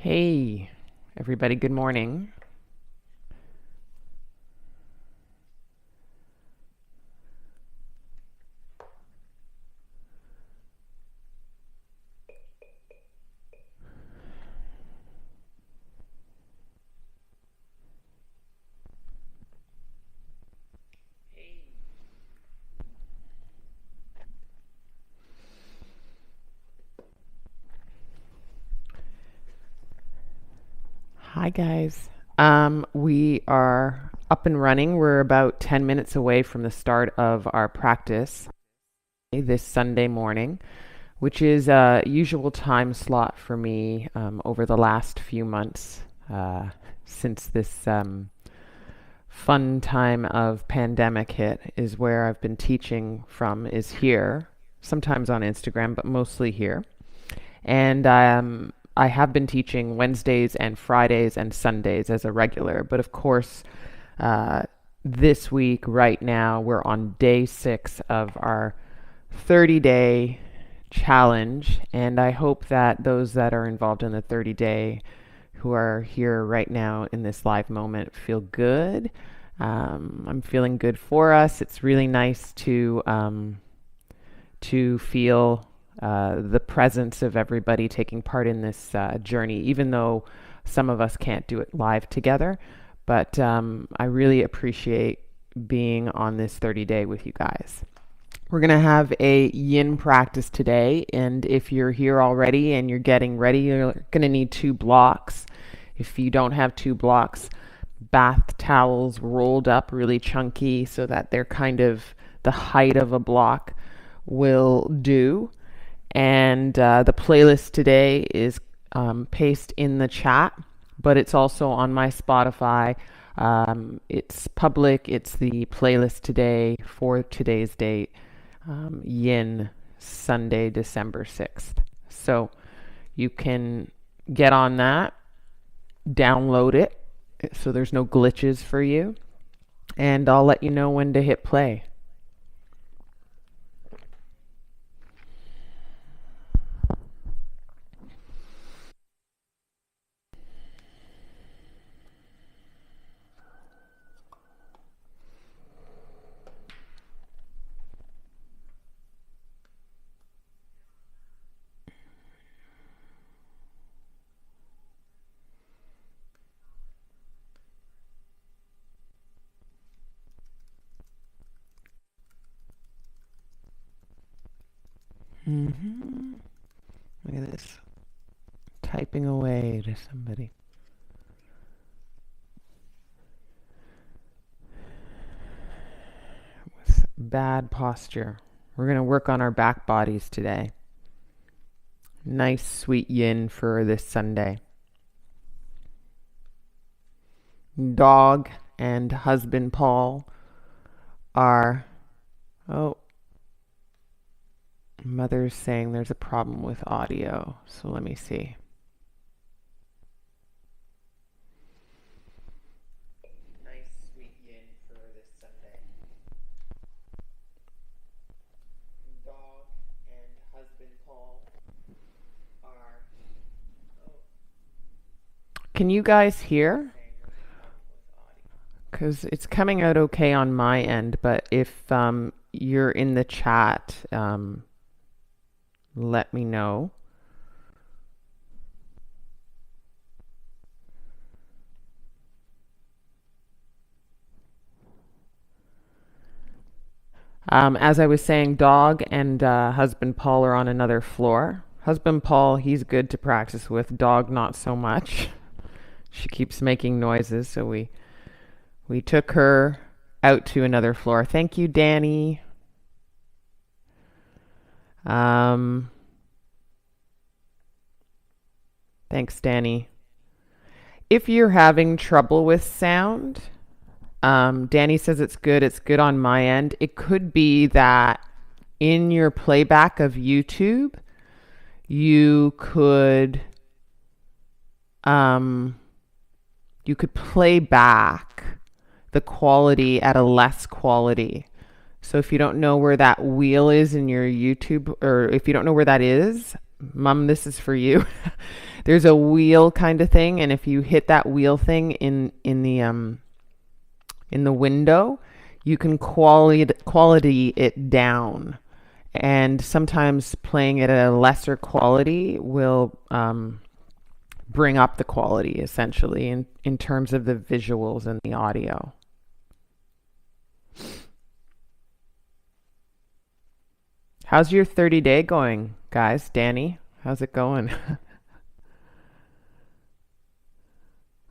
Hey, everybody, good morning. Hi, guys. We are up and running. We're about 10 minutes away from the start of our practice this Sunday morning, which is a usual time slot for me over the last few months since this fun time of pandemic hit is where I've been teaching from is here, sometimes on Instagram, but mostly here. And I have been teaching Wednesdays and Fridays and Sundays as a regular. But of course, uh, this week, right now, we're on day 6 of our 30-day challenge. And I hope that those that are involved in the 30-day who are here right now in this live moment feel good. I'm feeling good for us. It's really nice to feel the presence of everybody taking part in this journey, even though some of us can't do it live together. But I really appreciate being on this 30-day with you guys. We're going to have a yin practice today, and if you're here already and you're getting ready, you're going to need 2 blocks. If you don't have 2 blocks, bath towels rolled up really chunky so that they're kind of the height of a block will do. And the playlist today is pasted in the chat, but it's also on my Spotify. It's public. It's the playlist today for today's date, Yin, Sunday, December 6th. So you can get on that, download it, so there's no glitches for you, and I'll let you know when to hit play. Mm-hmm. Look at this. Typing away to somebody. With bad posture. We're going to work on our back bodies today. Nice sweet yin for this Sunday. Dog and husband Paul are... Oh, mother's saying there's a problem with audio. So let me see. Nice sweet yin for this Sunday. Dog and husband Paul are... Oh. Can you guys hear? Because it's coming out okay on my end, but if you're in the chat, let me know. As I was saying, dog and husband Paul are on another floor. Husband Paul, he's good to practice with. Dog, not so much. She keeps making noises, so we took her out to another floor. Thank you, Danny. Thanks, Danny. If you're having trouble with sound, Danny says it's good. It's good on my end. It could be that in your playback of YouTube, you could play back the quality at a less quality. So if you don't know where that wheel is in your YouTube, or if you don't know where that is, Mom, this is for you. There's a wheel kind of thing, and if you hit that wheel thing in the window, you can quality it down. And sometimes playing it at a lesser quality will bring up the quality essentially in terms of the visuals and the audio. How's your 30-day going, guys? Danny, how's it going?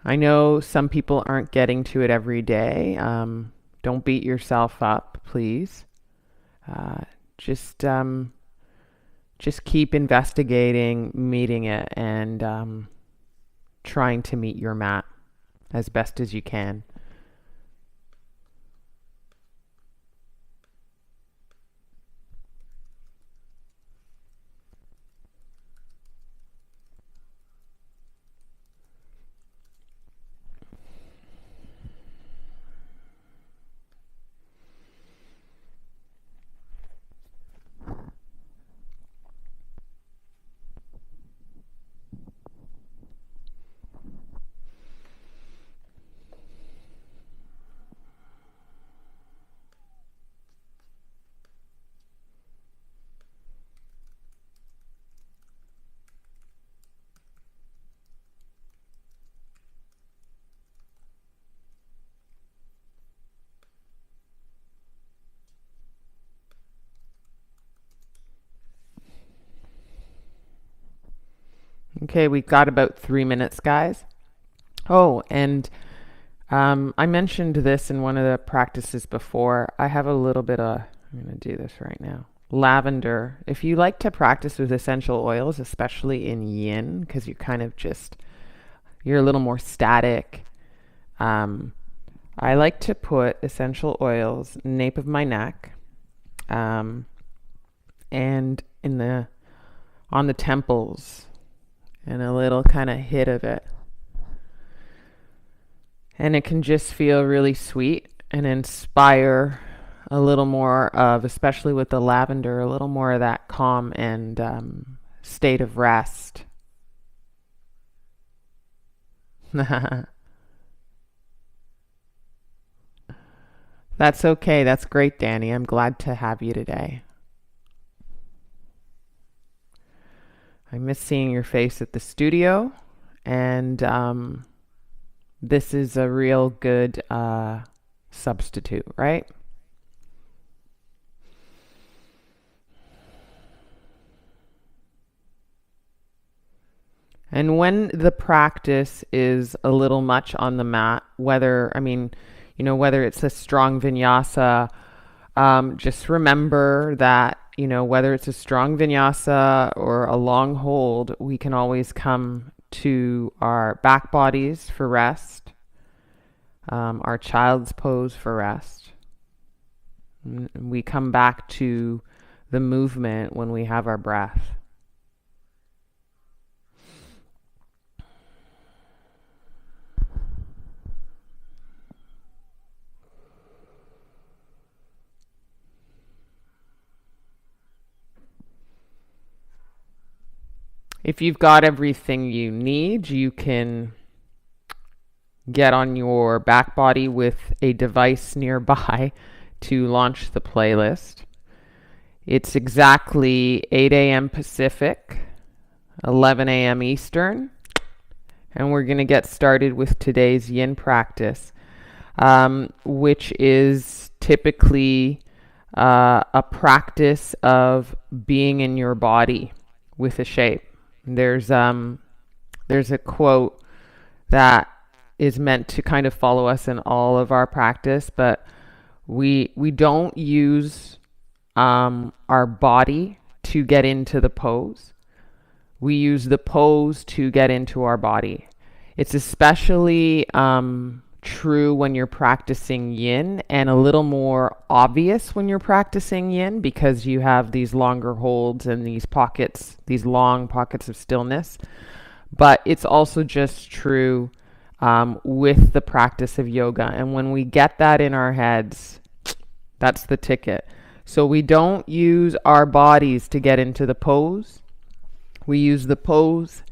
I know some people aren't getting to it every day. Don't beat yourself up, please. Uh, just just keep investigating, meeting it, and trying to meet your mat as best as you can. Okay, we've got about 3 minutes, guys. Oh, and I mentioned this in one of the practices before. I have a little bit of, I'm going to do this right now. Lavender. If you like to practice with essential oils, especially in yin, because you kind of just, you're a little more static. I like to put essential oils nape of my neck, um, and in the on the temples, and a little kind of hit of it. And it can just feel really sweet and inspire a little more of, especially with the lavender, a little more of that calm and state of rest. That's okay. That's great, Danny. I'm glad to have you today. I miss seeing your face at the studio, and this is a real good substitute, right? And when the practice is a little much on the mat, whether, I mean, whether it's a strong vinyasa, just remember that, whether it's a strong vinyasa or a long hold, we can always come to our back bodies for rest, our child's pose for rest. We come back to the movement when we have our breath. If you've got everything you need, you can get on your back body with a device nearby to launch the playlist. It's exactly 8 a.m. Pacific, 11 a.m. Eastern, and we're going to get started with today's yin practice, which is typically a practice of being in your body with a shape. There's a quote that is meant to kind of follow us in all of our practice, but we don't use our body to get into the pose. We use the pose to get into our body. It's especially true when you're practicing yin, and a little more obvious when you're practicing yin because you have these longer holds and these pockets, these long pockets of stillness. But it's also just true with the practice of yoga. And when we get that in our heads, that's the ticket. So we don't use our bodies to get into the pose. We use the pose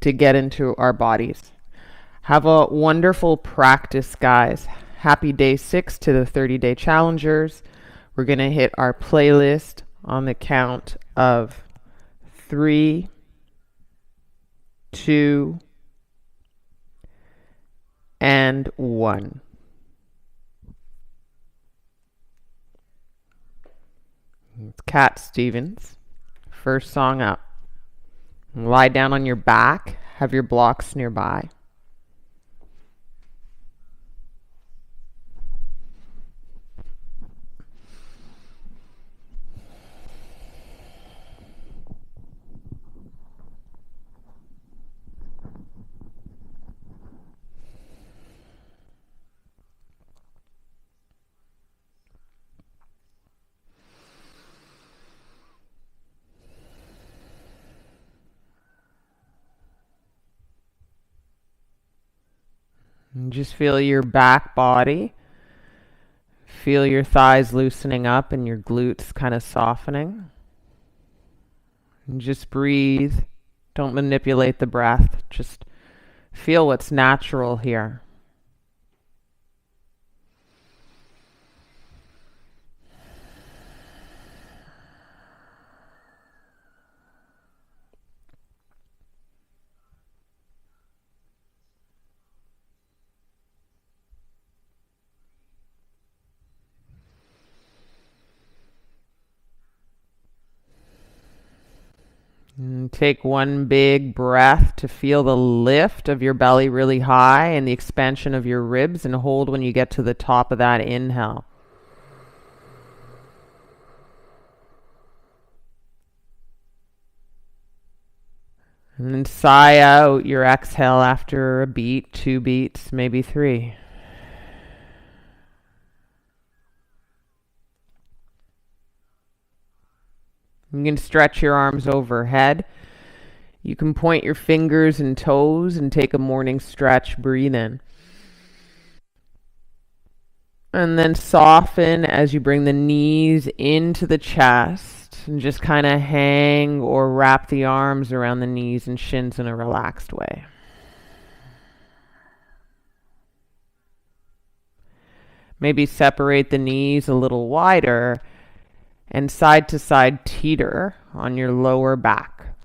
to get into our bodies. Have a wonderful practice, guys. Happy day 6 to the 30-day challengers. We're going to hit our playlist on the count of 3, 2, and 1. It's Cat Stevens. First song up. Lie down on your back. Have your blocks nearby. And just feel your back body. Feel your thighs loosening up and your glutes kind of softening. And just breathe. Don't manipulate the breath. Just feel what's natural here. And take one big breath to feel the lift of your belly really high and the expansion of your ribs, and hold when you get to the top of that inhale. And then sigh out your exhale after a beat, 2 beats, maybe 3. You can stretch your arms overhead. You can point your fingers and toes and take a morning stretch. Breathe in. And then soften as you bring the knees into the chest and just kind of hang or wrap the arms around the knees and shins in a relaxed way. Maybe separate the knees a little wider and side to side teeter on your lower back.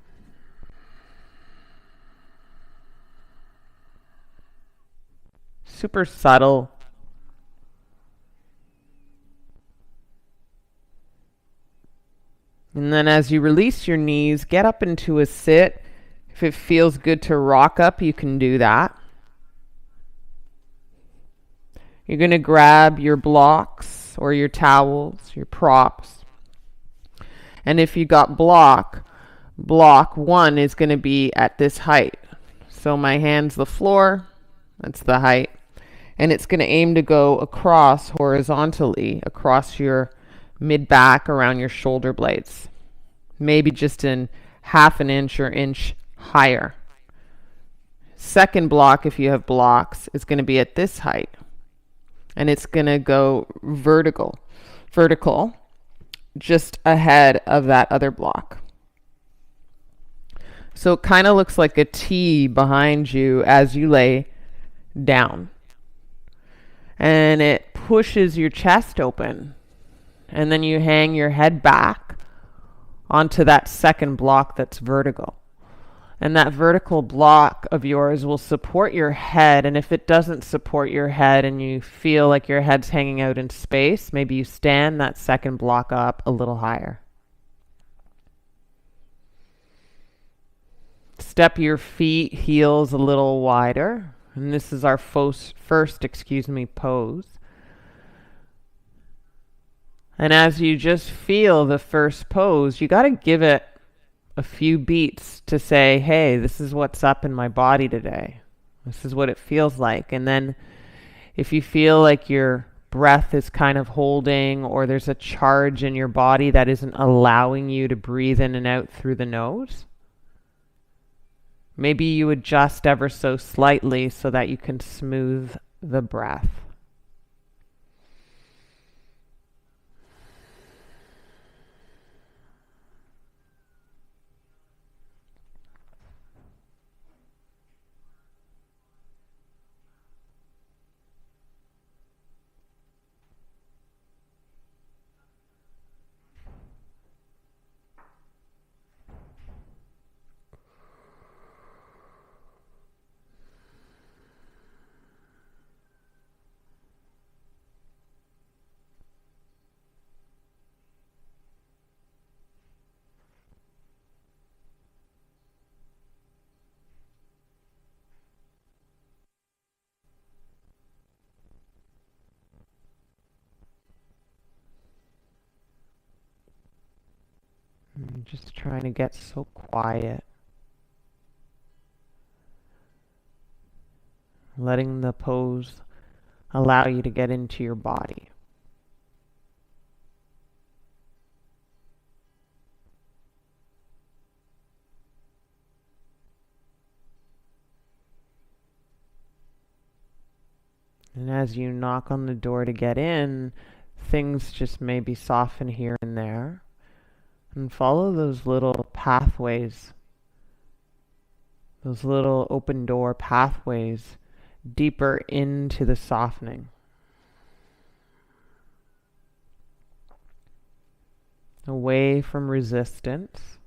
Super subtle. And then as you release your knees, get up into a sit. If it feels good to rock up, you can do that. You're going to grab your blocks or your towels, your props. And if you got block 1 is going to be at this height. So my hand's the floor, that's the height. And it's going to aim to go across horizontally, across your mid-back, around your shoulder blades. Maybe just in half an inch or inch higher. Second block, if you have blocks, is going to be at this height. And it's going to go vertical, just ahead of that other block. So it kind of looks like a T behind you as you lay down. And it pushes your chest open. And then you hang your head back onto that second block that's vertical. And that vertical block of yours will support your head. And if it doesn't support your head and you feel like your head's hanging out in space, maybe you stand that second block up a little higher. Step your feet, heels a little wider. And this is our first pose. And as you just feel the first pose, you got to give it a few beats to say, hey, this is what's up in my body today. This is what it feels like. And then if you feel like your breath is kind of holding, or there's a charge in your body that isn't allowing you to breathe in and out through the nose, maybe you adjust ever so slightly so that you can smooth the breath. I'm just trying to get so quiet. Letting the pose allow you to get into your body. And as you knock on the door to get in, things just maybe soften here and there. And follow those little pathways, those little open door pathways deeper into the softening. Away from resistance.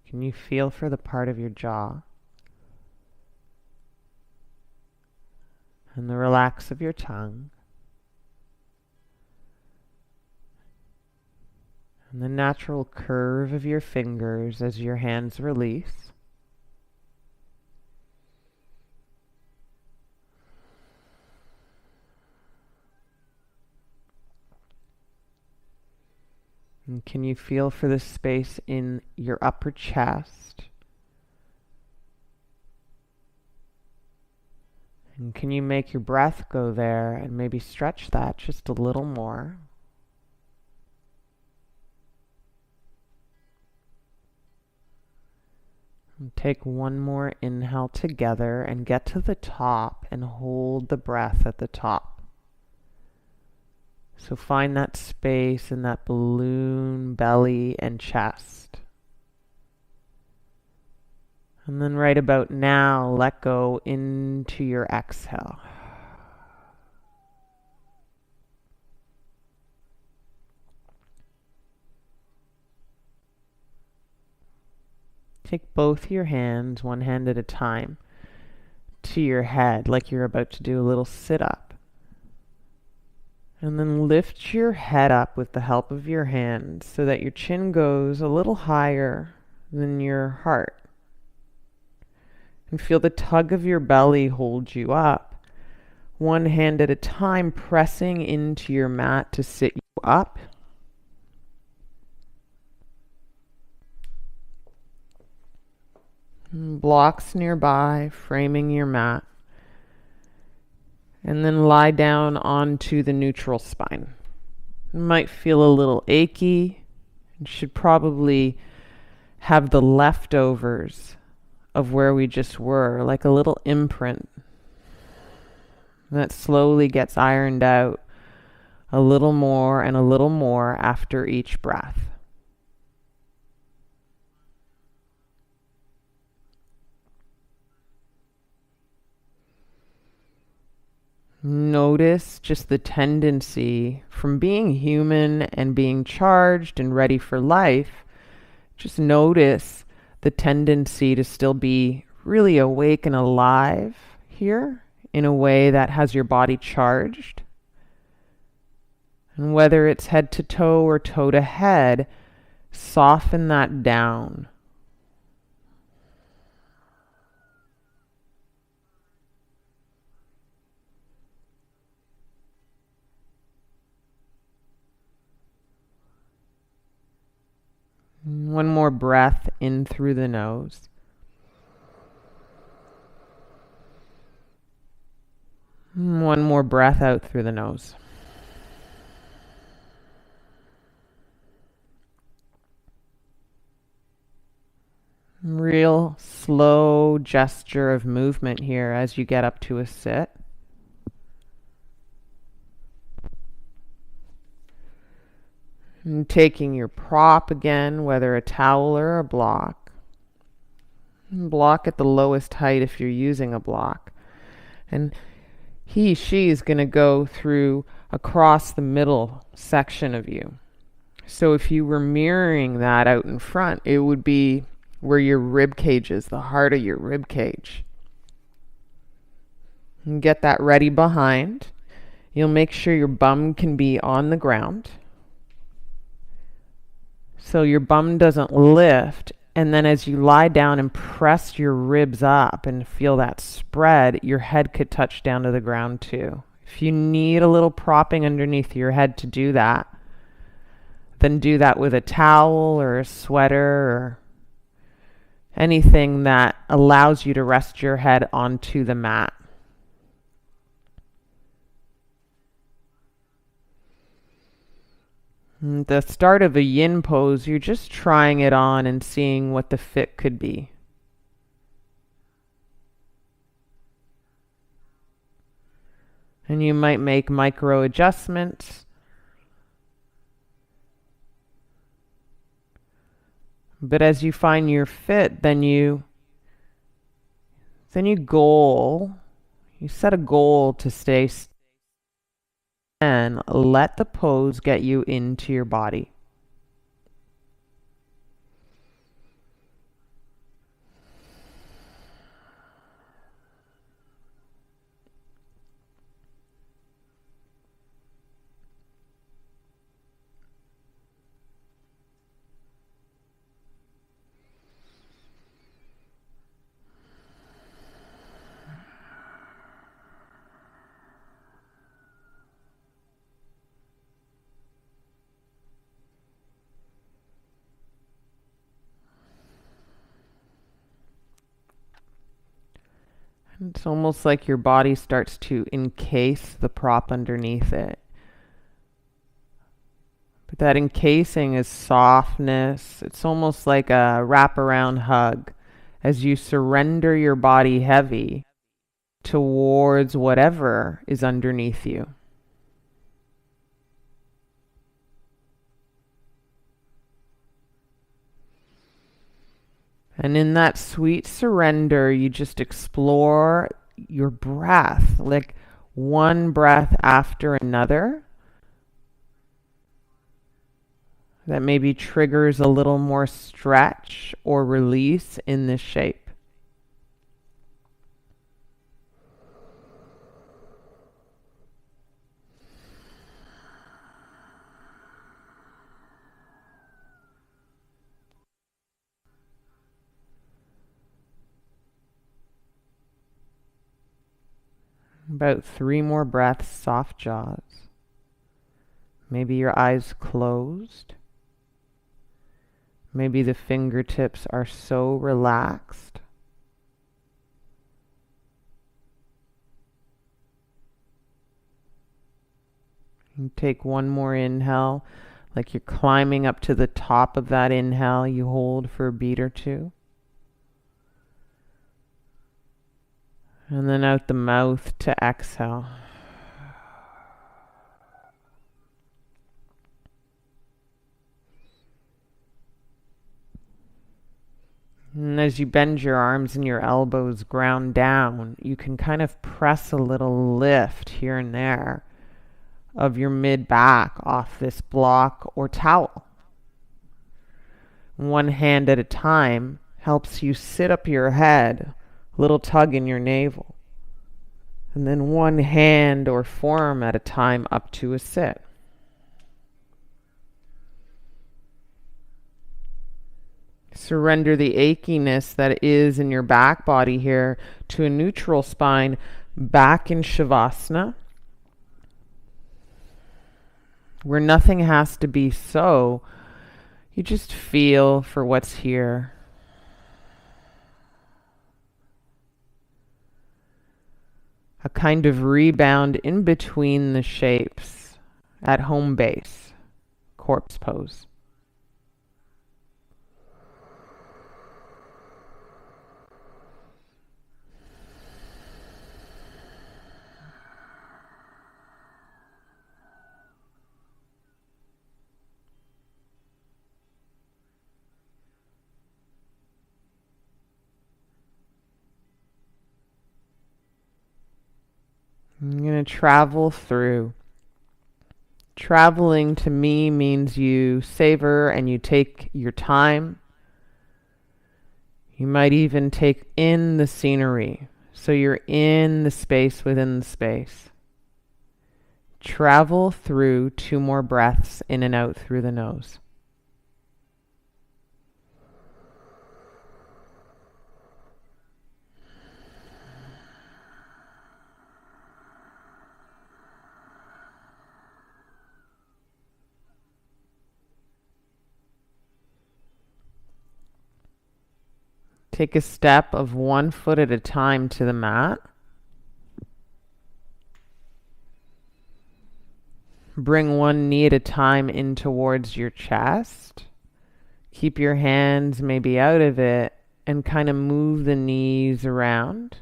Can you feel for the part of your jaw and the relax of your tongue and the natural curve of your fingers as your hands release? And can you feel for the space in your upper chest? And can you make your breath go there and maybe stretch that just a little more? And take one more inhale together and get to the top and hold the breath at the top. So find that space in that balloon, belly, and chest. And then right about now, let go into your exhale. Take both your hands, one hand at a time, to your head like you're about to do a little sit-up. And then lift your head up with the help of your hands so that your chin goes a little higher than your heart. And feel the tug of your belly hold you up. One hand at a time, pressing into your mat to sit you up. And blocks nearby, framing your mat. And then lie down onto the neutral spine. It might feel a little achy. You should probably have the leftovers of where we just were, like a little imprint that slowly gets ironed out a little more and a little more after each breath. Notice just the tendency from being human and being charged and ready for life. Just notice the tendency to still be really awake and alive here in a way that has your body charged. And whether it's head to toe or toe to head, soften that down. One more breath in through the nose. One more breath out through the nose. Real slow gesture of movement here as you get up to a sit. And taking your prop again, whether a towel or a block. Block at the lowest height if you're using a block. And she is going to go through across the middle section of you. So if you were mirroring that out in front, it would be where your rib cage is, the heart of your rib cage. And get that ready behind. You'll make sure your bum can be on the ground. so your bum doesn't lift. And then as you lie down and press your ribs up and feel that spread, your head could touch down to the ground too. If you need a little propping underneath your head to do that, then do that with a towel or a sweater or anything that allows you to rest your head onto the mat. At the start of a yin pose, you're just trying it on and seeing what the fit could be. And you might make micro adjustments. But as you find your fit, then you set a goal to stay and let the pose get you into your body. It's almost like your body starts to encase the prop underneath it. But that encasing is softness. It's almost like a wraparound hug as you surrender your body heavy towards whatever is underneath you. And in that sweet surrender, you just explore your breath, like one breath after another. That maybe triggers a little more stretch or release in this shape. About 3 more breaths, soft jaws. Maybe your eyes closed. Maybe the fingertips are so relaxed. And take one more inhale, like you're climbing up to the top of that inhale. You hold for a beat or two. And then out the mouth to exhale. And as you bend your arms and your elbows ground down, you can kind of press a little lift here and there of your mid-back off this block or towel. One hand at a time helps you sit up your head, a little tug in your navel. And then one hand or forearm at a time up to a sit. Surrender the achiness that is in your back body here to a neutral spine, back in Shavasana, where nothing has to be so. You just feel for what's here. A kind of rebound in between the shapes at home base, corpse pose. I'm going to travel through. Traveling to me means you savor and you take your time. You might even take in the scenery, so you're in the space within the space. Travel through 2 more breaths in and out through the nose. Take a step of 1 foot at a time to the mat. Bring one knee at a time in towards your chest. Keep your hands maybe out of it and kind of move the knees around.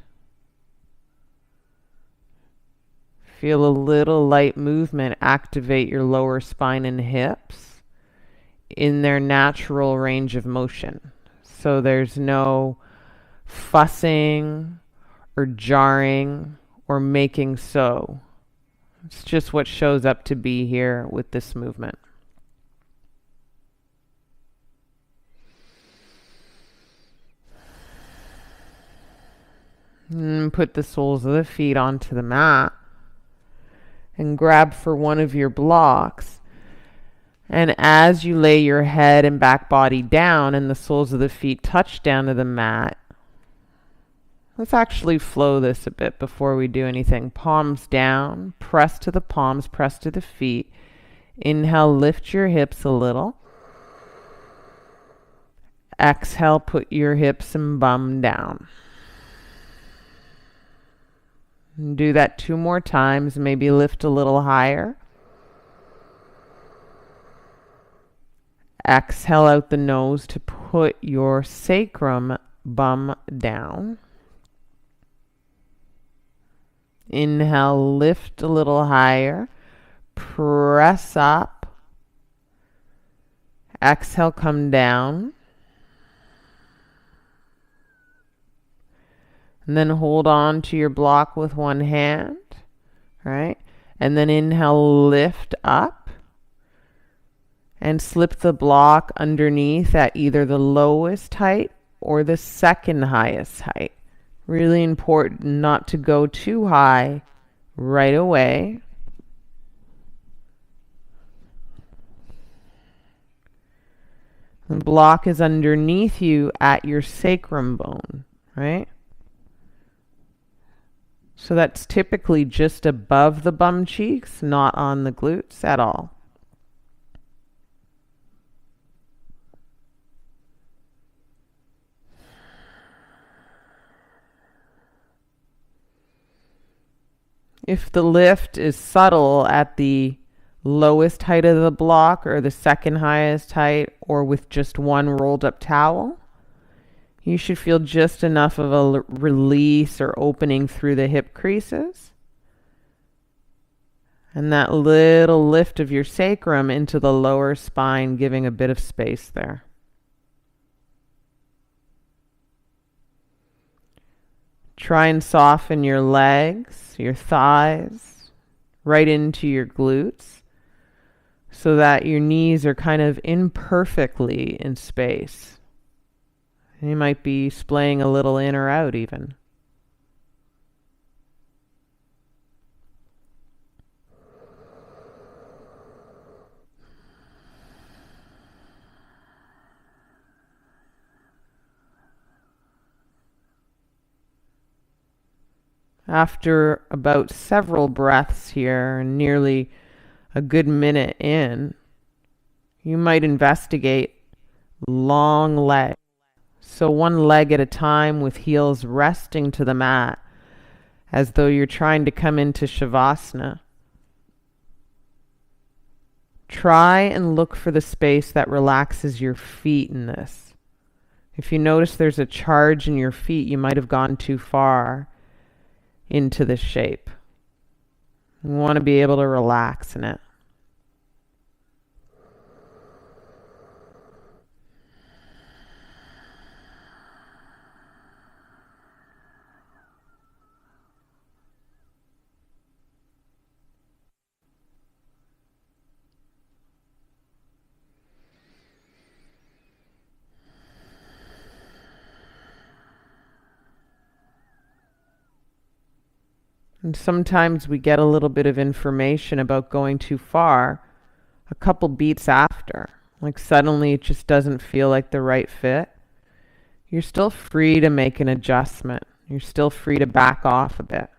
Feel a little light movement activate your lower spine and hips in their natural range of motion. So there's no fussing or jarring or making so. It's just what shows up to be here with this movement. And put the soles of the feet onto the mat and grab for one of your blocks. And as you lay your head and back body down and the soles of the feet touch down to the mat, let's actually flow this a bit before we do anything. Palms down, press to the palms, press to the feet. Inhale, lift your hips a little. Exhale, put your hips and bum down. And do that 2 more times, maybe lift a little higher. Exhale out the nose to put your sacrum bum down. Inhale, lift a little higher. Press up. Exhale, come down. And then hold on to your block with one hand, right? And then inhale, lift up. And slip the block underneath at either the lowest height or the second highest height. Really important not to go too high right away. The block is underneath you at your sacrum bone, right? So that's typically just above the bum cheeks, not on the glutes at all. If the lift is subtle at the lowest height of the block or the second highest height or with just one rolled up towel, you should feel just enough of a release or opening through the hip creases. And that little lift of your sacrum into the lower spine, giving a bit of space there. Try and soften your legs, your thighs, right into your glutes so that your knees are kind of imperfectly in space. You might be splaying a little in or out even. After about several breaths here, nearly a good minute in, you might investigate long legs. So one leg at a time with heels resting to the mat as though you're trying to come into Shavasana. Try and look for the space that relaxes your feet in this. If you notice there's a charge in your feet, you might have gone too far into this shape. You want to be able to relax in it. And sometimes we get a little bit of information about going too far a couple beats after. Like suddenly it just doesn't feel like the right fit. You're still free to make an adjustment. You're still free to back off a bit.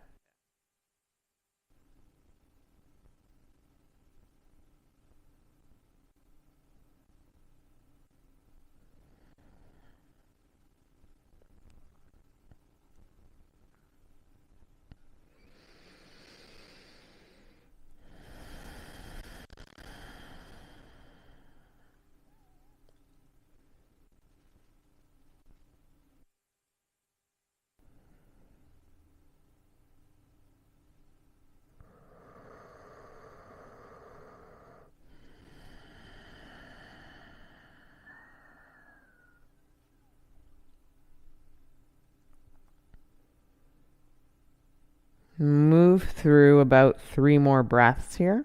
Move through about 3 more breaths here.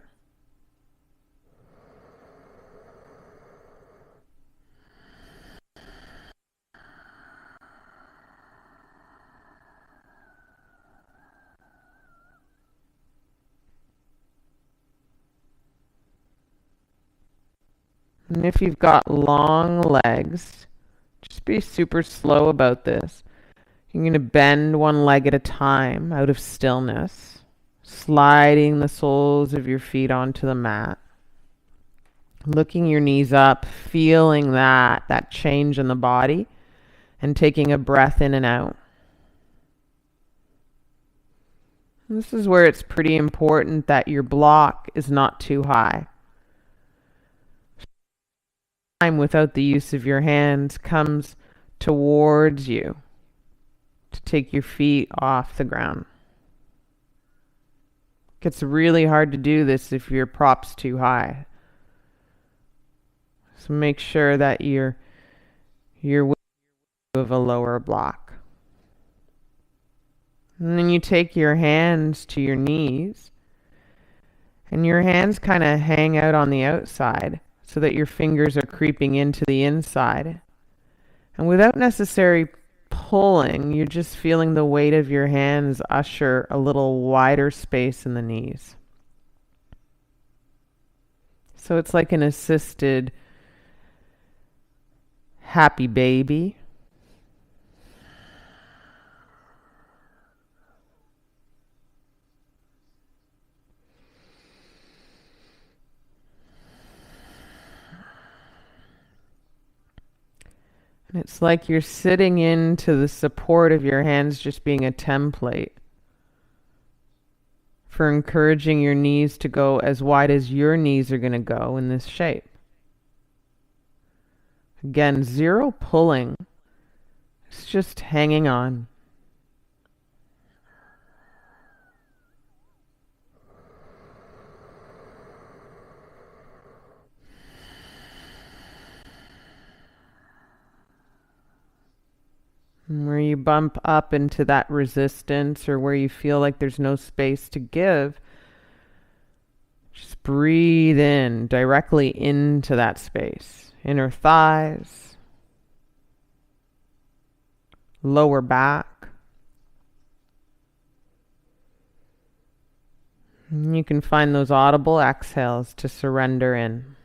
And if you've got long legs, just be super slow about this. You're going to bend one leg at a time out of stillness, sliding the soles of your feet onto the mat, looking your knees up, feeling that change in the body, and taking a breath in and out. This is where it's pretty important that your block is not too high. Time without the use of your hands comes towards you to take your feet off the ground. It gets really hard to do this if your prop's too high. So make sure that you're with a lower block. And then you take your hands to your knees, and your hands kind of hang out on the outside so that your fingers are creeping into the inside. And without necessarily pulling, you're just feeling the weight of your hands usher a little wider space in the knees. So it's like an assisted happy baby. And it's like you're sitting into the support of your hands just being a template for encouraging your knees to go as wide as your knees are going to go in this shape. Again, zero pulling. It's just hanging on. Where you bump up into that resistance or where you feel like there's no space to give, just breathe in directly into that space. Inner thighs, lower back. And you can find those audible exhales to surrender in.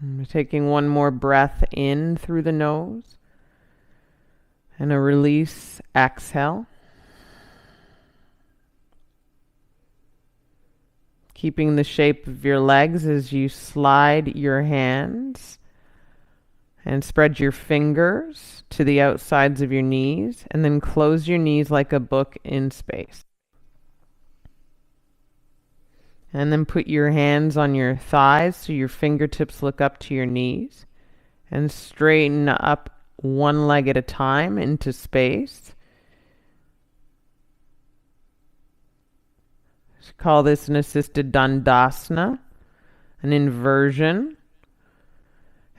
We're taking one more breath in through the nose and a release exhale. Keeping the shape of your legs as you slide your hands and spread your fingers to the outsides of your knees, and then close your knees like a book in space. And then put your hands on your thighs so your fingertips look up to your knees, and straighten up one leg at a time into space. Let's call this an assisted dandasana, an inversion.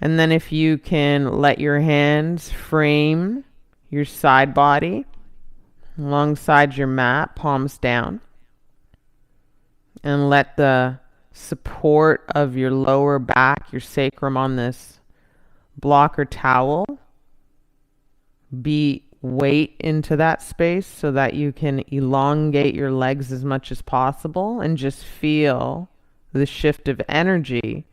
And then if you can let your hands frame your side body alongside your mat, palms down. And let the support of your lower back, your sacrum on this block or towel, be weight into that space so that you can elongate your legs as much as possible and just feel the shift of energy.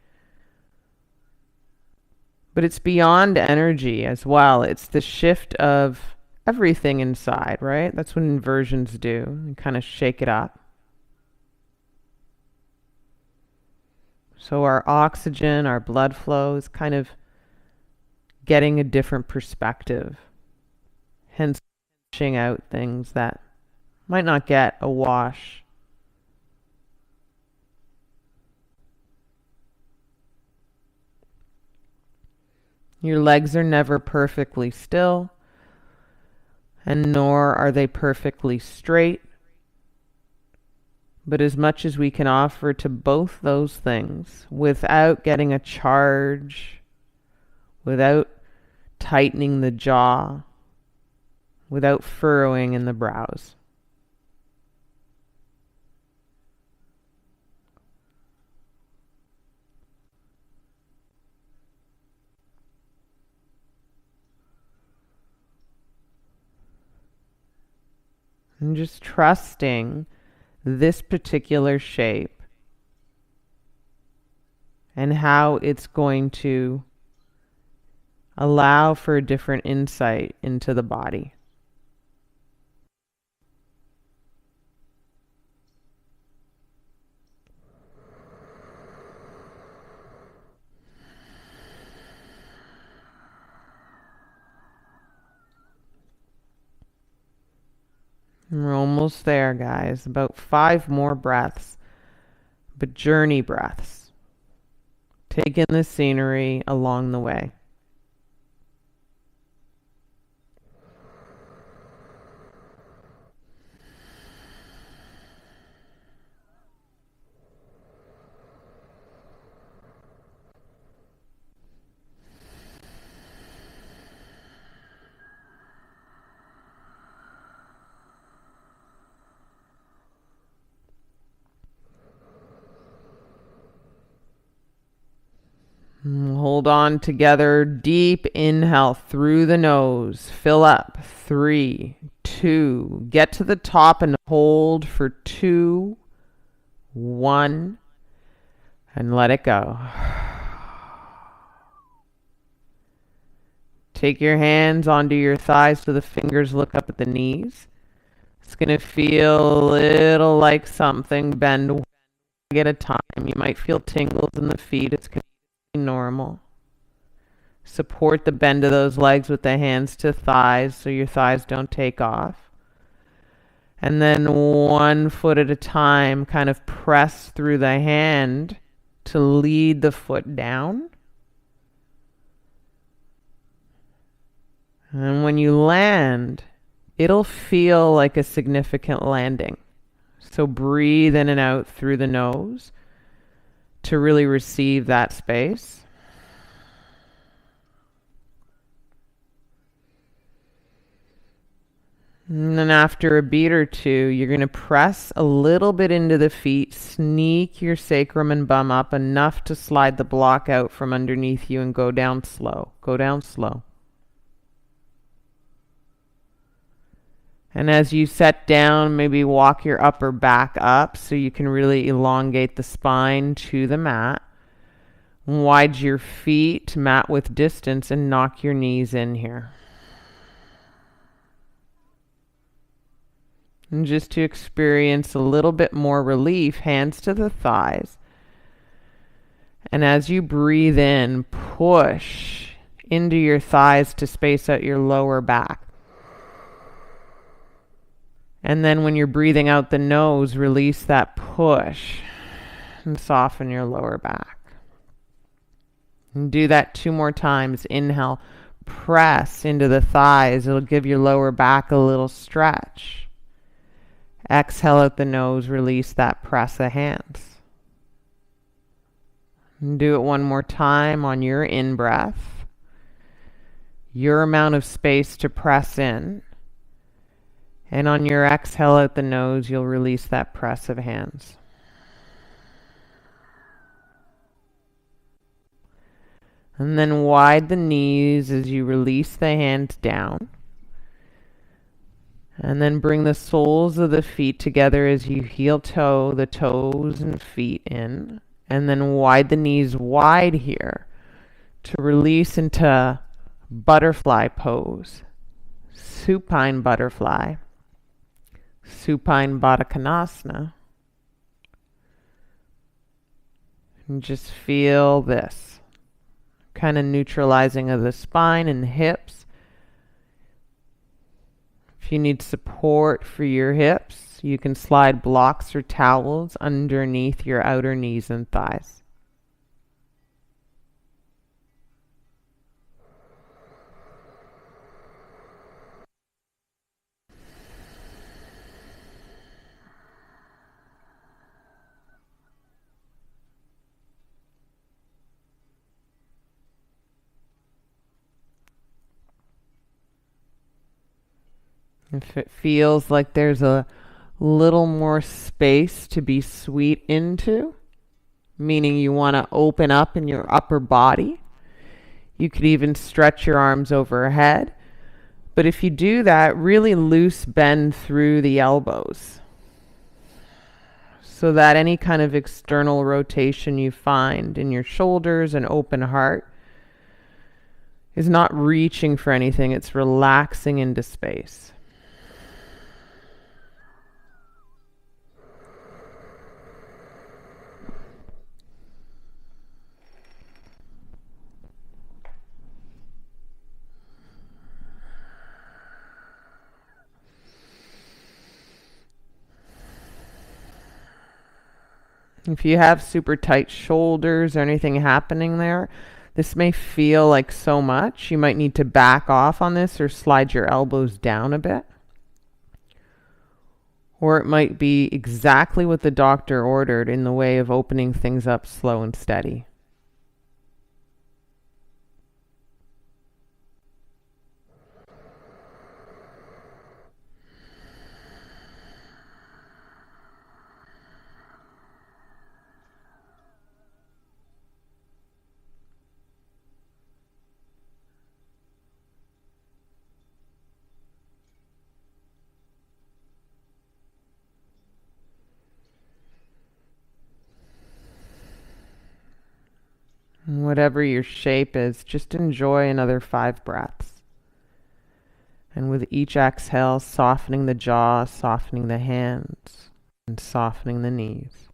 But it's beyond energy as well. It's the shift of everything inside, right? That's what inversions do. You kind of shake it up. So our oxygen, our blood flow is kind of getting a different perspective. Hence, pushing out things that might not get a wash. Your legs are never perfectly still. and nor are they perfectly straight. But as much as we can offer to both those things without getting a charge, without tightening the jaw, without furrowing in the brows. And just trusting this particular shape and how it's going to allow for a different insight into the body. We're almost there, guys. About 5 more breaths, but journey breaths. Take in the scenery along the way. Hold on together. Deep inhale through the nose. Fill up. 3, 2. Get to the top and hold for 2, 1. And let it go. Take your hands onto your thighs so the fingers look up at the knees. It's going to feel a little like something bend one leg at a time. You might feel tingles in the feet. It's going to be normal. Support the bend of those legs with the hands to thighs so your thighs don't take off. And then 1 foot at a time, kind of press through the hand to lead the foot down. And when you land, it'll feel like a significant landing. So breathe in and out through the nose to really receive that space. And then after a beat or 2, you're going to press a little bit into the feet, sneak your sacrum and bum up enough to slide the block out from underneath you and go down slow. Go down slow. And as you set down, maybe walk your upper back up so you can really elongate the spine to the mat. Widen your feet, mat width distance, and knock your knees in here. And just to experience a little bit more relief, hands to the thighs. And as you breathe in, push into your thighs to space out your lower back. And then when you're breathing out the nose, release that push and soften your lower back. And do that 2 more times. Inhale, press into the thighs. It'll give your lower back a little stretch. Exhale out the nose, release that press of hands. And do it 1 more time on your in-breath. Your amount of space to press in. And on your exhale out the nose, you'll release that press of hands. And then wide the knees as you release the hands down. And then bring the soles of the feet together as you heel toe the toes and feet in. And then wide the knees wide here to release into butterfly pose. Supine butterfly. Supine Baddha Konasana. And just feel this. Kind of neutralizing of the spine and hips. If you need support for your hips, you can slide blocks or towels underneath your outer knees and thighs. If it feels like there's a little more space to be sweet into, meaning you want to open up in your upper body, you could even stretch your arms overhead. But if you do that, really loose bend through the elbows so that any kind of external rotation you find in your shoulders and open heart is not reaching for anything, it's relaxing into space. If you have super tight shoulders or anything happening there, this may feel like so much. You might need to back off on this or slide your elbows down a bit. Or it might be exactly what the doctor ordered in the way of opening things up slow and steady. And whatever your shape is, just enjoy another 5 breaths. And with each exhale, softening the jaw, softening the hands, and softening the knees.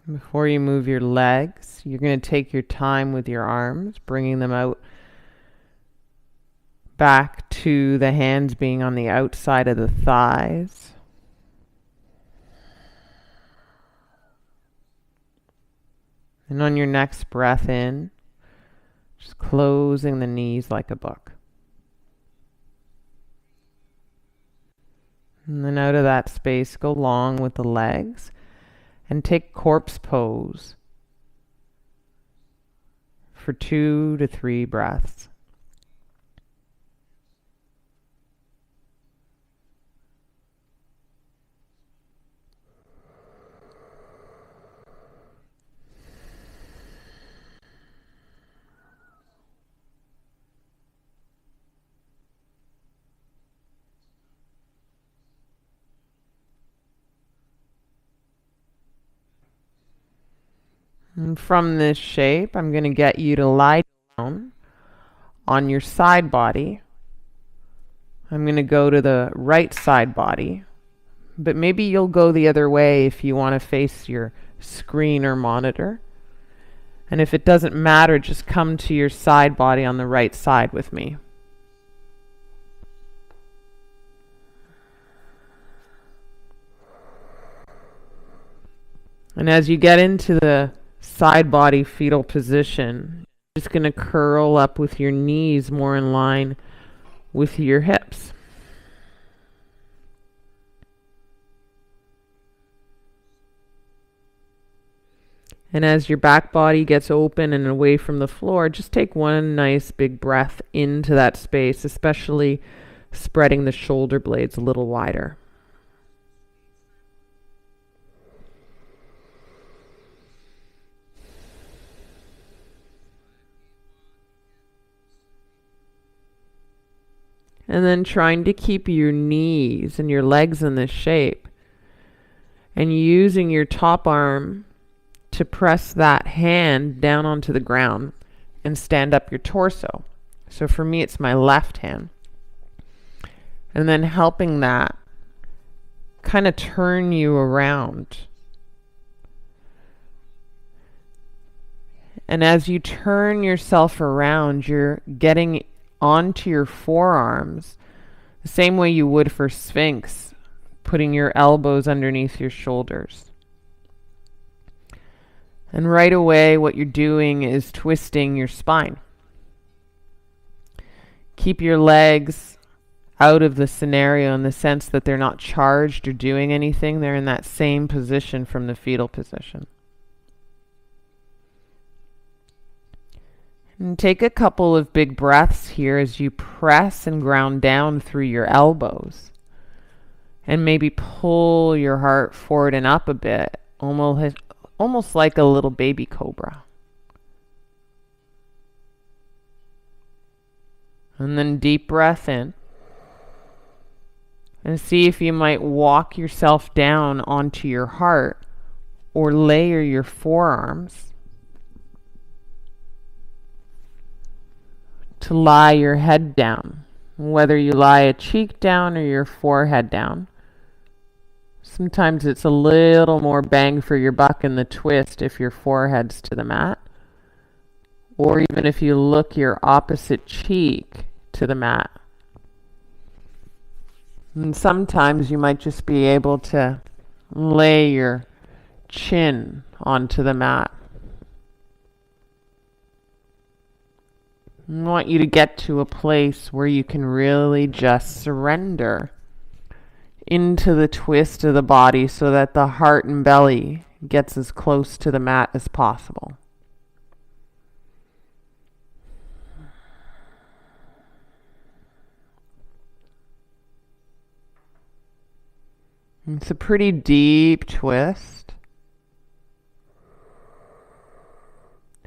Before you move your legs, you're going to take your time with your arms, bringing them out back to the hands being on the outside of the thighs. And on your next breath in, just closing the knees like a book. And then out of that space, go long with the legs and take corpse pose for 2 to 3 breaths. And from this shape, I'm going to get you to lie down on your side body. I'm going to go to the right side body, but maybe you'll go the other way if you want to face your screen or monitor. And if it doesn't matter, just come to your side body on the right side with me. And as you get into the side body fetal position, you're just going to curl up with your knees more in line with your hips. And as your back body gets open and away from the floor, just take one nice big breath into that space, especially spreading the shoulder blades a little wider. And then trying to keep your knees and your legs in this shape. And using your top arm to press that hand down onto the ground and stand up your torso. So for me, it's my left hand. And then helping that kind of turn you around. And as you turn yourself around, you're getting onto your forearms the same way you would for Sphinx, putting your elbows underneath your shoulders. And right away, what you're doing is twisting your spine. Keep your legs out of the scenario in the sense that they're not charged or doing anything. They're in that same position from the fetal position. And take a couple of big breaths here as you press and ground down through your elbows. And maybe pull your heart forward and up a bit, almost like a little baby cobra. And then deep breath in. And see if you might walk yourself down onto your heart or layer your forearms to lie your head down, whether you lie a cheek down or your forehead down. Sometimes it's a little more bang for your buck in the twist if your forehead's to the mat, or even if you look your opposite cheek to the mat. And sometimes you might just be able to lay your chin onto the mat. I want you to get to a place where you can really just surrender into the twist of the body so that the heart and belly gets as close to the mat as possible. It's a pretty deep twist.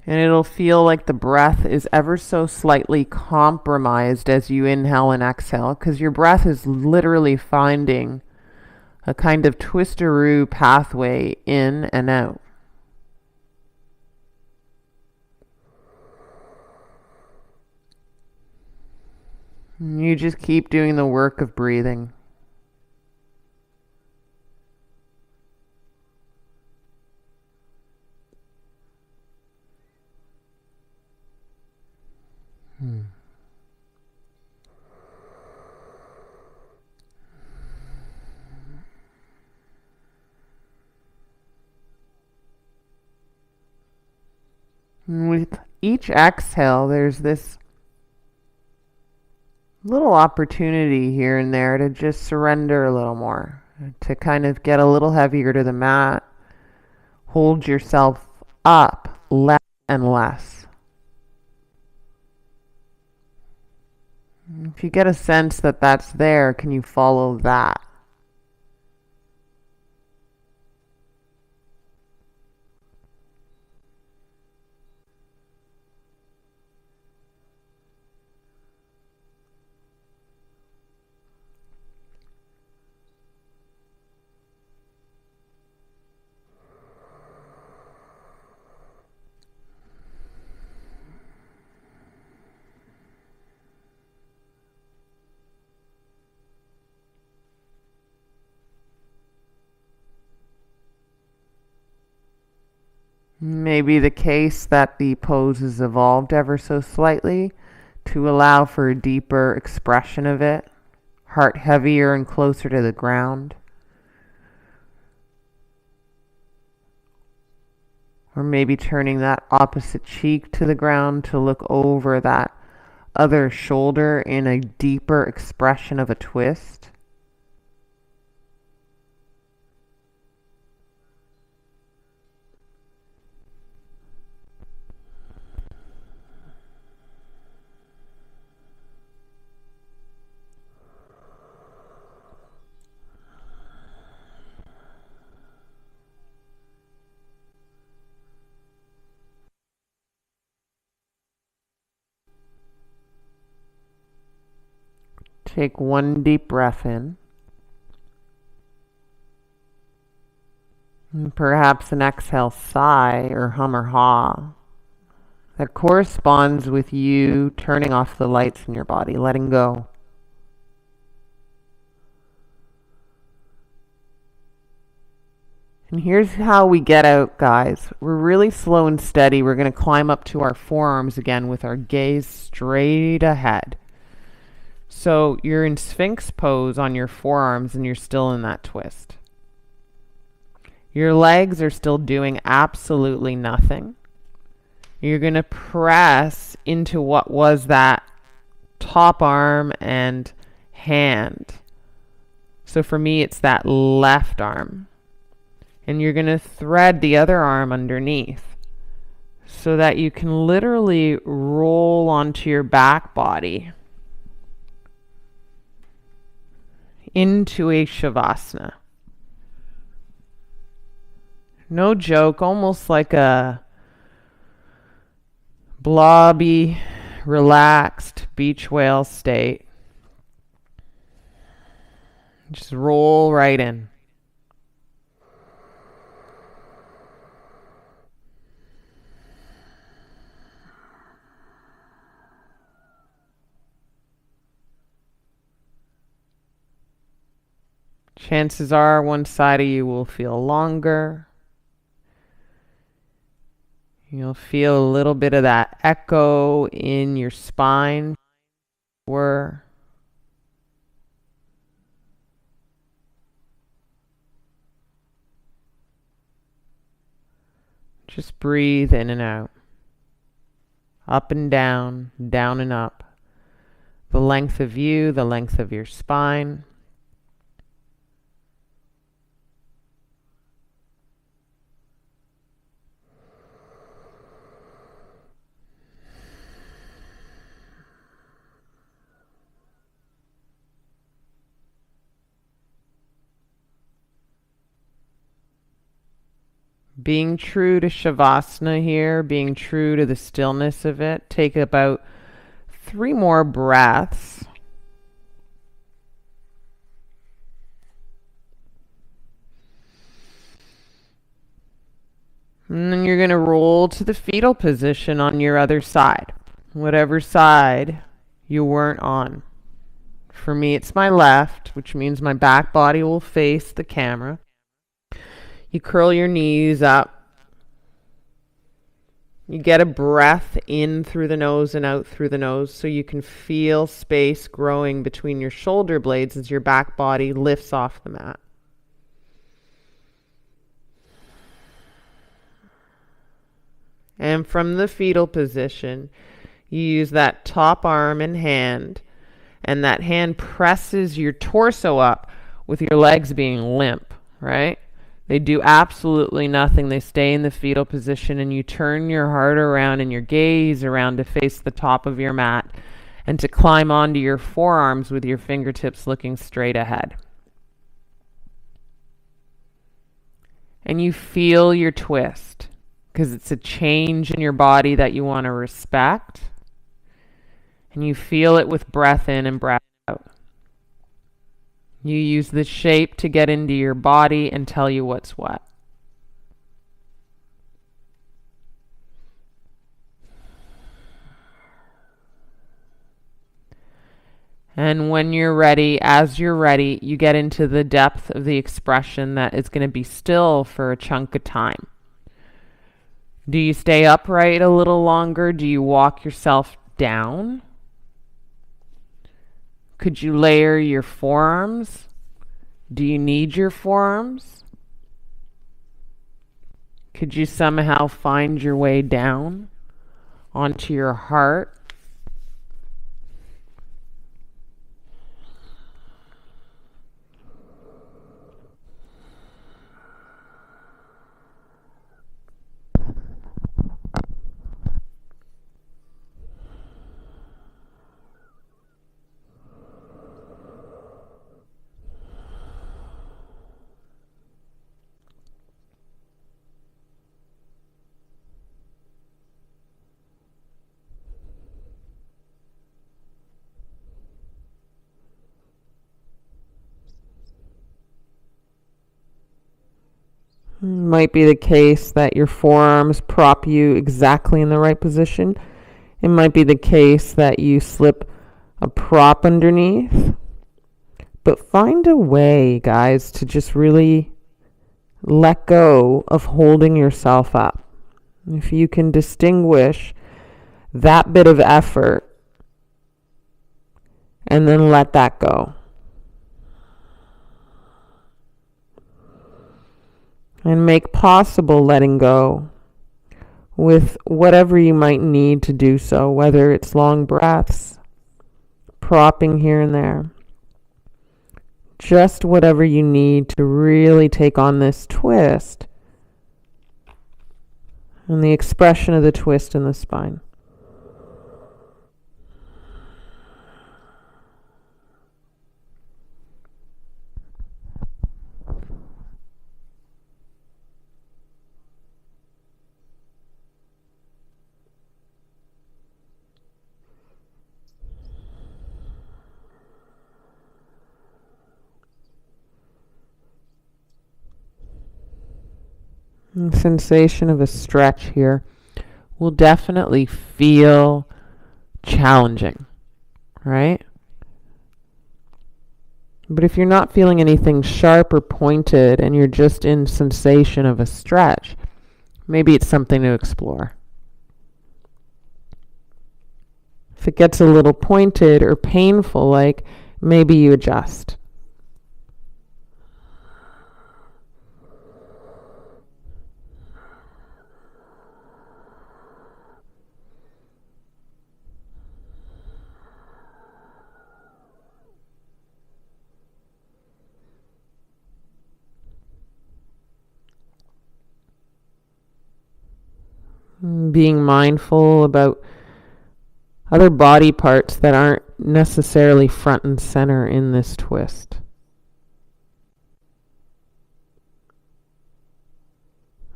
And it'll feel like the breath is ever so slightly compromised as you inhale and exhale, because your breath is literally finding a kind of twisteroo pathway in and out. And you just keep doing the work of breathing. With each exhale, there's this little opportunity here and there to just surrender a little more, to kind of get a little heavier to the mat, hold yourself up less and less. If you get a sense that that's there, can you follow that? Maybe the case that the pose has evolved ever so slightly to allow for a deeper expression of it, heart heavier and closer to the ground. Or maybe turning that opposite cheek to the ground to look over that other shoulder in a deeper expression of a twist. Take one deep breath in. And perhaps an exhale sigh or hum or haw that corresponds with you turning off the lights in your body, letting go. And here's how we get out, guys. We're really slow and steady. We're going to climb up to our forearms again with our gaze straight ahead. So you're in Sphinx pose on your forearms and you're still in that twist. Your legs are still doing absolutely nothing. You're going to press into what was that top arm and hand. So for me, it's that left arm. And you're going to thread the other arm underneath so that you can literally roll onto your back body into a Shavasana. No joke, almost like a blobby, relaxed beach whale state. Just roll right in. Chances are one side of you will feel longer. You'll feel a little bit of that echo in your spine. Just breathe in and out. Up and down and up. The length of you, the length of your spine. Being true to Shavasana here, being true to the stillness of it. Take about 3 more breaths. And then you're going to roll to the fetal position on your other side, whatever side you weren't on. For me, it's my left, which means my back body will face the camera. You curl your knees up. You get a breath in through the nose and out through the nose so you can feel space growing between your shoulder blades as your back body lifts off the mat. And from the fetal position, you use that top arm and hand, and that hand presses your torso up with your legs being limp, right? They do absolutely nothing. They stay in the fetal position, and you turn your heart around and your gaze around to face the top of your mat and to climb onto your forearms with your fingertips looking straight ahead. And you feel your twist because it's a change in your body that you want to respect. And you feel it with breath in and breath out. You use the shape to get into your body and tell you what's what. And when you're ready, as you're ready, you get into the depth of the expression that is going to be still for a chunk of time. Do you stay upright a little longer? Do you walk yourself down? Could you layer your forearms? Do you need your forearms? Could you somehow find your way down onto your heart? Might be the case that your forearms prop you exactly in the right position. It might be the case that you slip a prop underneath. But find a way, guys, to just really let go of holding yourself up. If you can distinguish that bit of effort and then let that go. And make possible letting go with whatever you might need to do so, whether it's long breaths, propping here and there, just whatever you need to really take on this twist and the expression of the twist in the spine. The sensation of a stretch here will definitely feel challenging, right? But if you're not feeling anything sharp or pointed and you're just in sensation of a stretch, maybe it's something to explore. If it gets a little pointed or painful, like, maybe you adjust. Being mindful about other body parts that aren't necessarily front and center in this twist.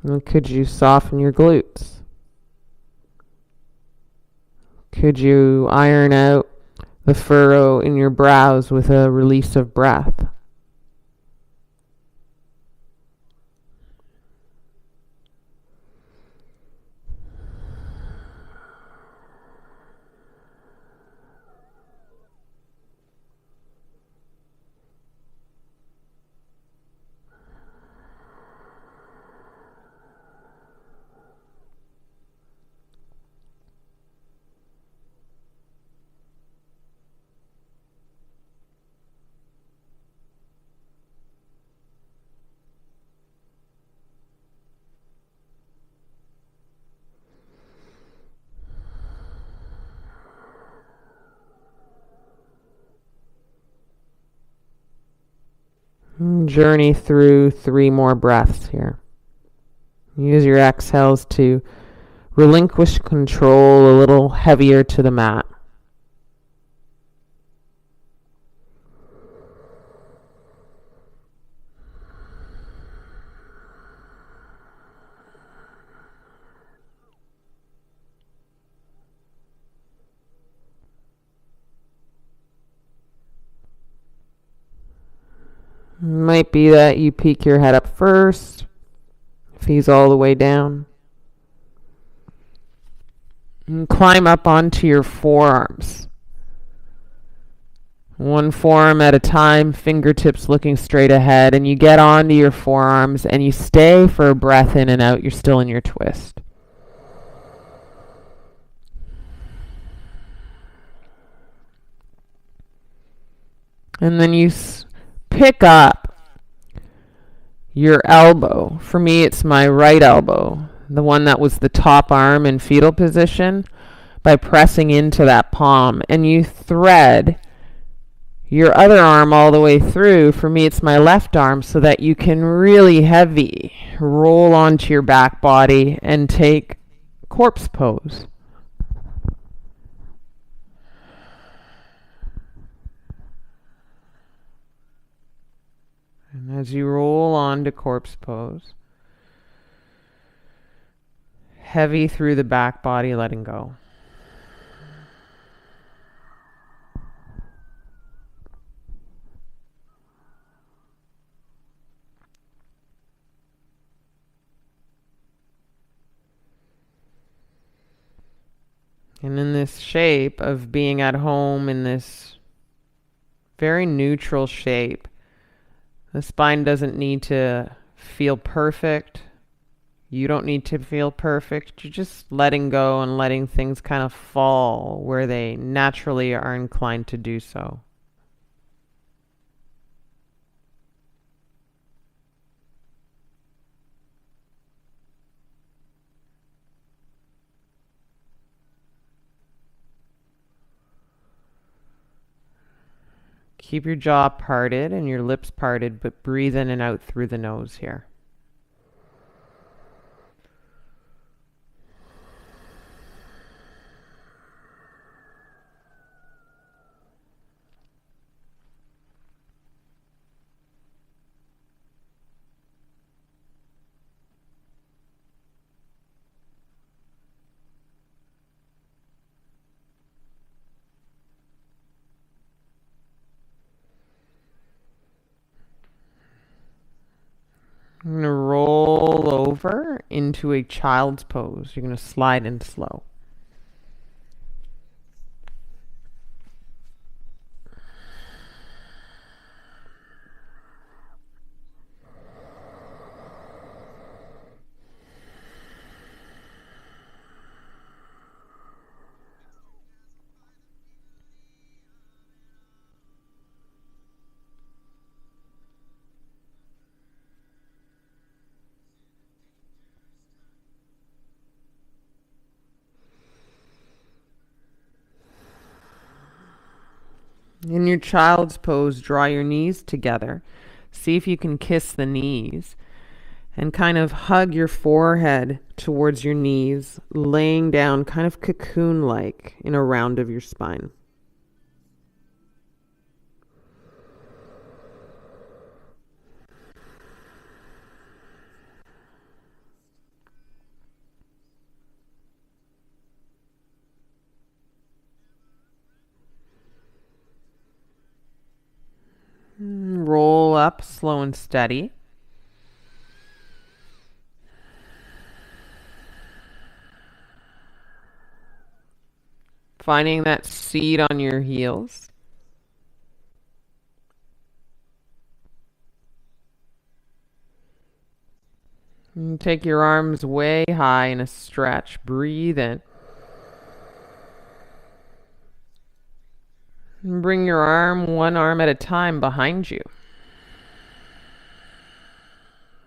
And could you soften your glutes? Could you iron out the furrow in your brows with a release of breath? Journey through 3 more breaths here. Use your exhales to relinquish control a little heavier to the mat. Might be that you peek your head up first, fees all the way down. And climb up onto your forearms. One forearm at a time, fingertips looking straight ahead, and you get onto your forearms and you stay for a breath in and out. You're still in your twist. And then you pick up your elbow. For me, it's my right elbow, the one that was the top arm in fetal position, by pressing into that palm. And you thread your other arm all the way through. For me, it's my left arm, so that you can really heavy roll onto your back body and take corpse pose. And as you roll on to corpse pose, heavy through the back body, letting go. And in this shape of being at home, in this very neutral shape, the spine doesn't need to feel perfect. You don't need to feel perfect. You're just letting go and letting things kind of fall where they naturally are inclined to do so. Keep your jaw parted and your lips parted, but breathe in and out through the nose here. I'm going to roll over into a child's pose. You're going to slide in slow. In your child's pose, draw your knees together. See if you can kiss the knees and kind of hug your forehead towards your knees, laying down kind of cocoon-like in a round of your spine. Roll up slow and steady. Finding that seat on your heels. And take your arms way high in a stretch. Breathe in. And bring your one arm at a time behind you.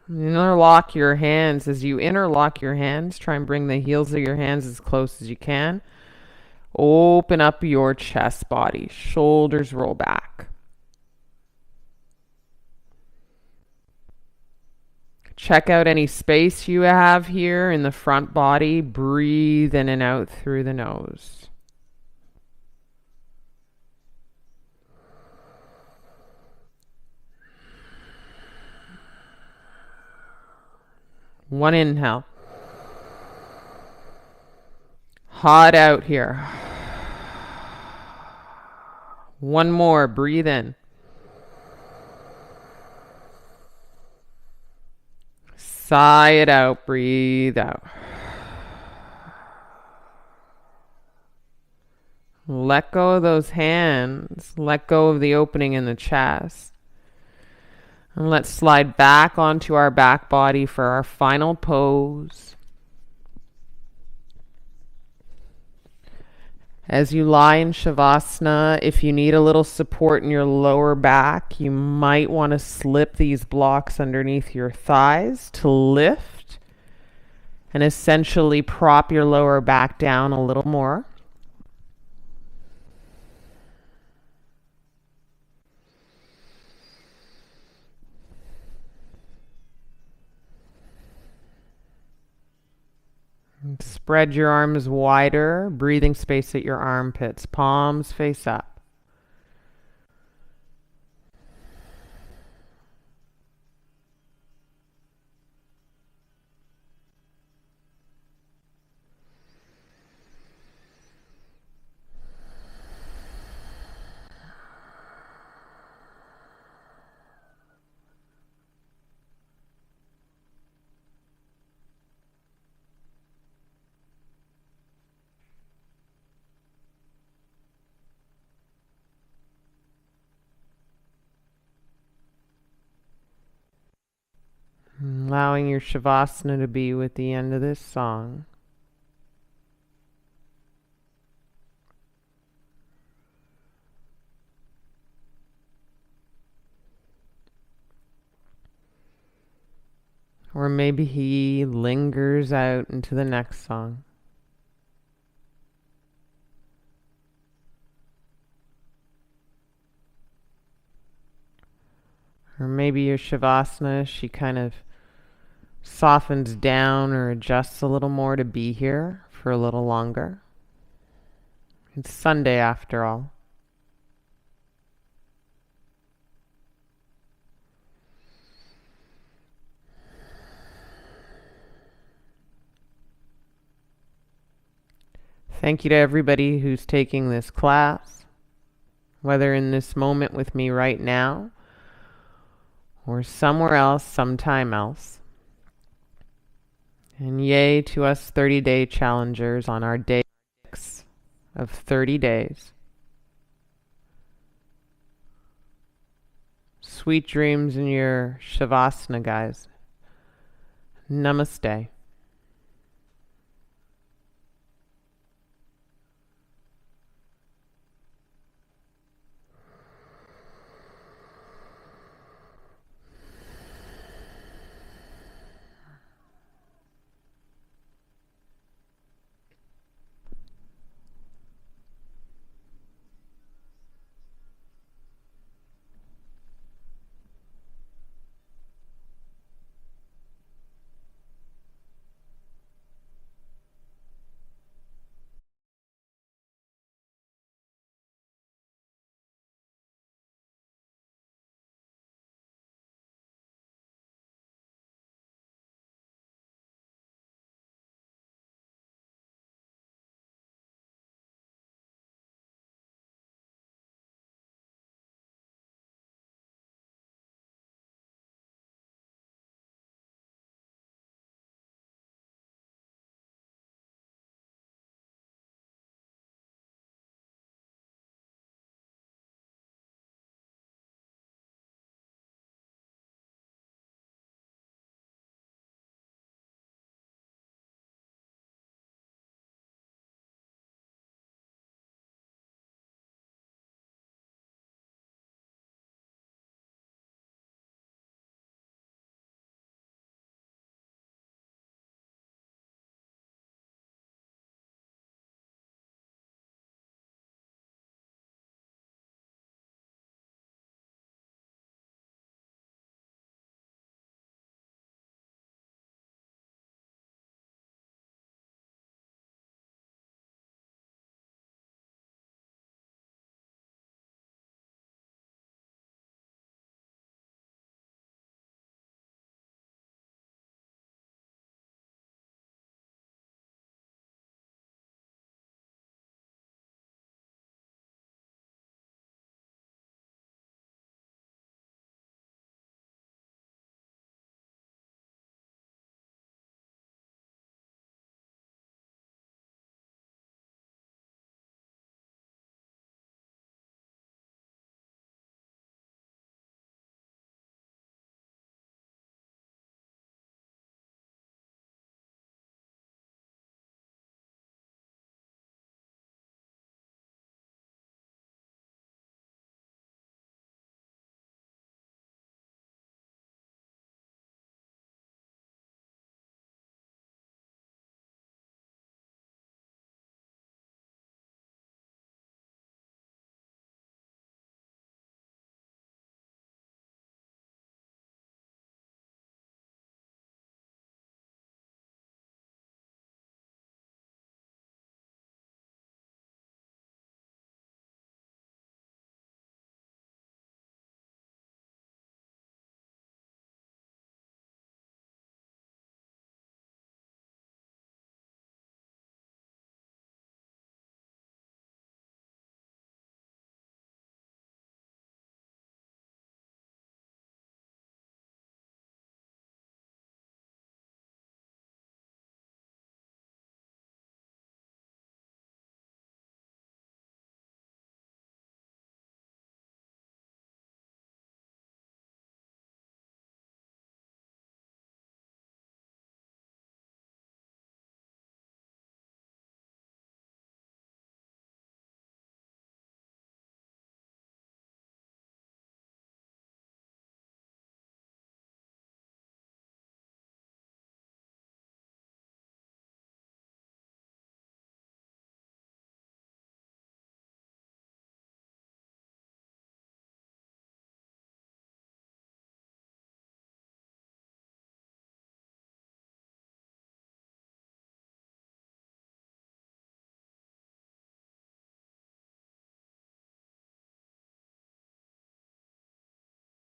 Interlock your hands. As you interlock your hands, try and bring the heels of your hands as close as you can. Open up your chest body. Shoulders roll back. Check out any space you have here in the front body. Breathe in and out through the nose. One inhale. Hot out here. One more. Breathe in. Sigh it out. Breathe out. Let go of those hands. Let go of the opening in the chest. And let's slide back onto our back body for our final pose. As you lie in Shavasana, if you need a little support in your lower back, you might want to slip these blocks underneath your thighs to lift and essentially prop your lower back down a little more. Spread your arms wider, breathing space at your armpits, palms face up. Allowing your Shavasana to be with the end of this song. Or maybe he lingers out into the next song. Or maybe your Shavasana, she kind of softens down or adjusts a little more to be here for a little longer. It's Sunday after all. Thank you to everybody who's taking this class, whether in this moment with me right now or somewhere else, sometime else. And yay to us 30-day challengers on our day 6 of 30 days. Sweet dreams in your Shavasana, guys. Namaste.